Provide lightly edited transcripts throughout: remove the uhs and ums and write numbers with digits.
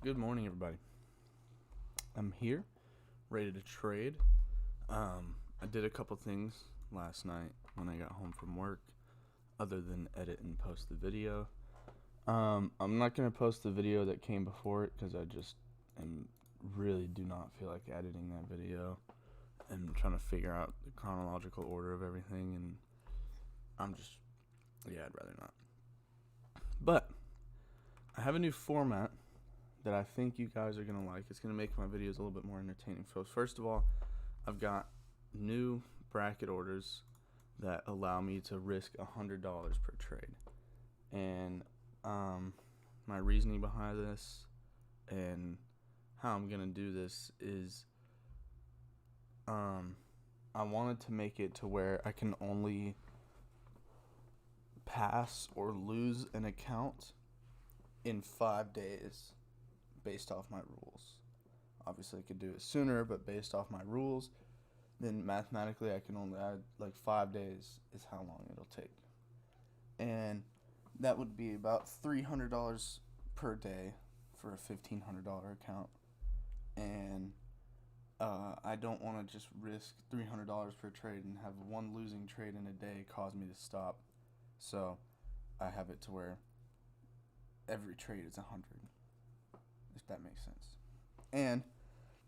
Good morning, everybody. I'm here, ready to trade. I did a couple things last night when I got home from work, other than edit and post the video. I'm not gonna post the video that came before it because I just really do not feel like editing that video and trying to figure out the chronological order of everything, and I'd rather not. But I have a new format that I think you guys are going to like. It's going to make my videos a little bit more entertaining. So first of all, I've got new bracket orders that allow me to risk $100 per trade. And my reasoning behind this and how I'm going to do this is I wanted to make it to where I can only pass or lose an account in 5 days based off my rules. Obviously I could do it sooner, but based off my rules, then mathematically I can only add like 5 days is how long it'll take. And that would be about $300 per day for a $1,500 account. And I don't want to just risk $300 per trade and have one losing trade in a day cause me to stop. So I have it to where every trade is 100, if that makes sense. And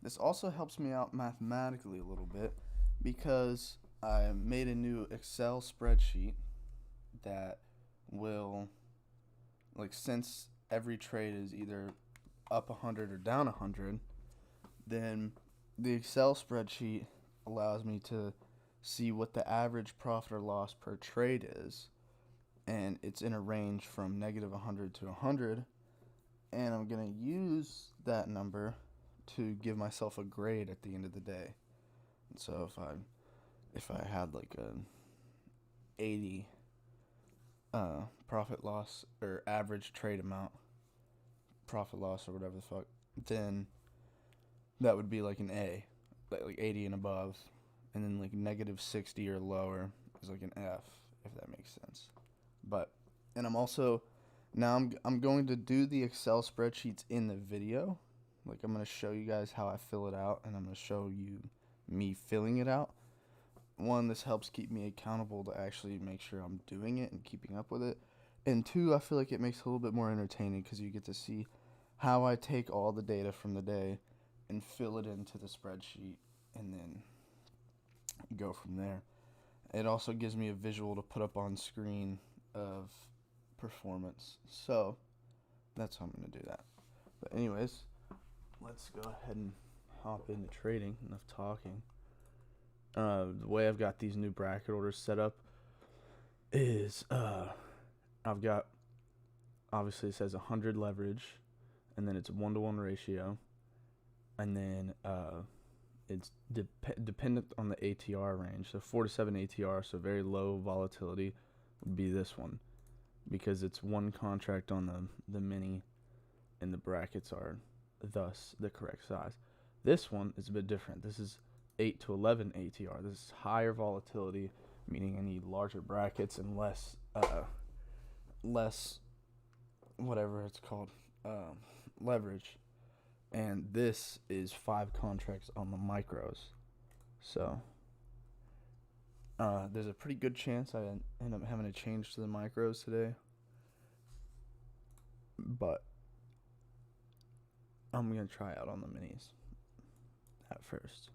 this also helps me out mathematically a little bit because I made a new Excel spreadsheet that will, like, since every trade is either up 100 or down 100, then the Excel spreadsheet allows me to see what the average profit or loss per trade is, and it's in a range from negative 100 to 100, and I'm going to use that number to give myself a grade at the end of the day. And so if I had like a 80 profit loss or average trade amount, profit loss or whatever the fuck, then that would be like an A, like 80 and above, and then like negative 60 or lower is like an F, if that makes sense. And I'm going to do the Excel spreadsheets in the video. Like, I'm going to show you guys how I fill it out, and I'm going to show you me filling it out. One, this helps keep me accountable to actually make sure I'm doing it and keeping up with it. And two, I feel like it makes it a little bit more entertaining because you get to see how I take all the data from the day and fill it into the spreadsheet and then go from there. It also gives me a visual to put up on screen of performance. So that's how I'm going to do that. But anyways, let's go ahead and hop into trading. Enough talking. The way I've got these new bracket orders set up is I've got, obviously it says 100 leverage, and then it's a 1-to-1 ratio, and then it's dependent on the ATR range. So 4 to 7 ATR, so very low volatility, would be this one, because it's one contract on the mini, and the brackets are thus the correct size. This one is a bit different. This is 8 to 11 ATR. This is higher volatility, meaning I need larger brackets and less whatever it's called, leverage. And this is 5 contracts on the micros. So there's a pretty good chance I end up having to change to the micros today, but I'm going to try out on the minis at first.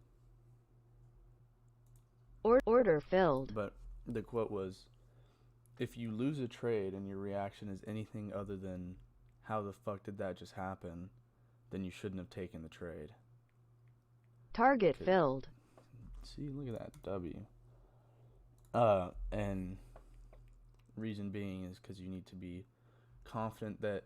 Order filled. But the quote was, if you lose a trade and your reaction is anything other than how the fuck did that just happen, then you shouldn't have taken the trade. Target filled. See, look at that W. And reason being is because you need to be confident that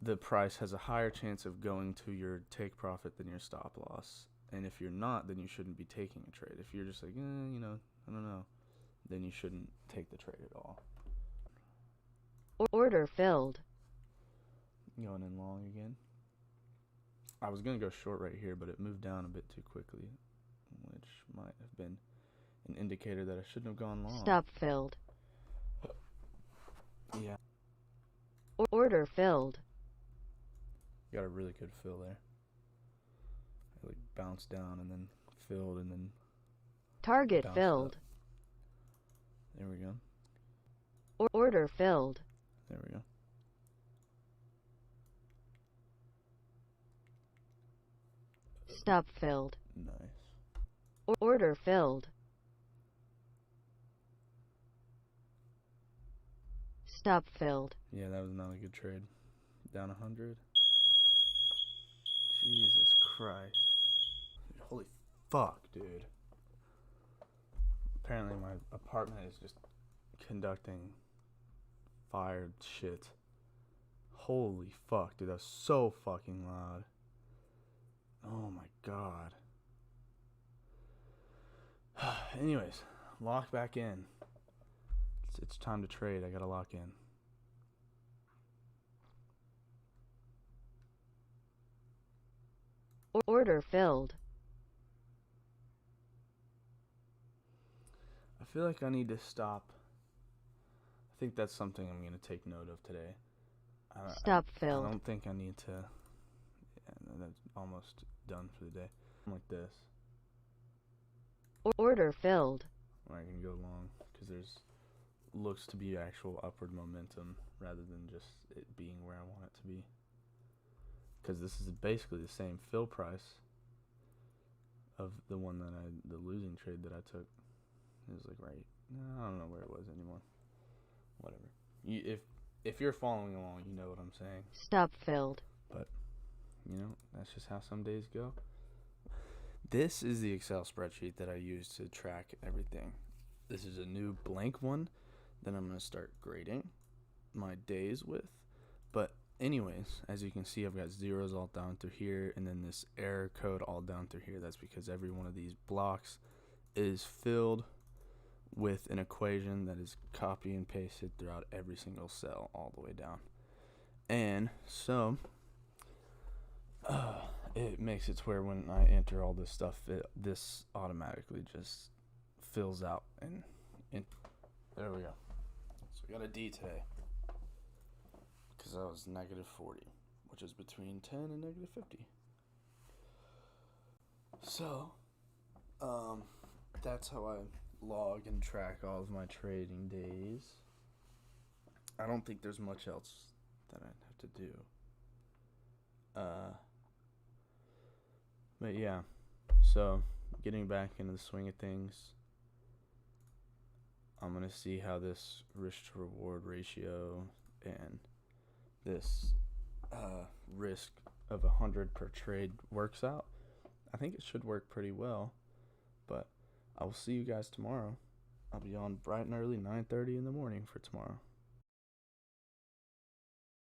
the price has a higher chance of going to your take profit than your stop loss. And if you're not, then you shouldn't be taking a trade. If you're just like, I don't know, then you shouldn't take the trade at all. Order filled. Going in long again. I was going to go short right here, but it moved down a bit too quickly, which might have been an indicator that I shouldn't have gone long. Stop filled. Yeah. Order filled. Got a really good fill there. It like bounced down and then filled and then Target bounced filled. up. There we go. Order filled. There we go. Stop filled. Nice. Order filled. Stop filled. Yeah, that was not a good trade. Down 100. Jesus Christ. Holy fuck, dude. Apparently my apartment is just conducting fired shit. Holy fuck, dude. That's so fucking loud. Oh my god. Anyways, lock back in. It's time to trade. I gotta lock in. Order filled. I feel like I need to stop. I think that's something I'm gonna take note of today. Stop I filled. don't think I need to. Yeah, that's almost done for the day. Like this, Order filled. where I can go long, because there's looks to be actual upward momentum rather than just it being where I want it to be. Because this is basically the same fill price of the one that the losing trade that I took. It was like right. I don't know where it was anymore. Whatever. If you're following along, you know what I'm saying. Stop filled. But you know, that's just how some days go. This is the Excel spreadsheet that I use to track everything. This is a new blank one that I'm going to start grading my days with. But anyways, as you can see, I've got zeros all down through here and then this error code all down through here. That's because every one of these blocks is filled with an equation that is copy and pasted throughout every single cell all the way down. And so it makes it to where when I enter all this stuff, this automatically just fills out and there we go. So we got a D today because I was negative 40, which is between 10 and negative 50. So that's how I log and track all of my trading days. I don't think there's much else that I'd have to do. But yeah, so getting back into the swing of things, I'm going to see how this risk to reward ratio and this risk of 100 per trade works out. I think it should work pretty well, but I will see you guys tomorrow. I'll be on bright and early, 9:30 in the morning for tomorrow.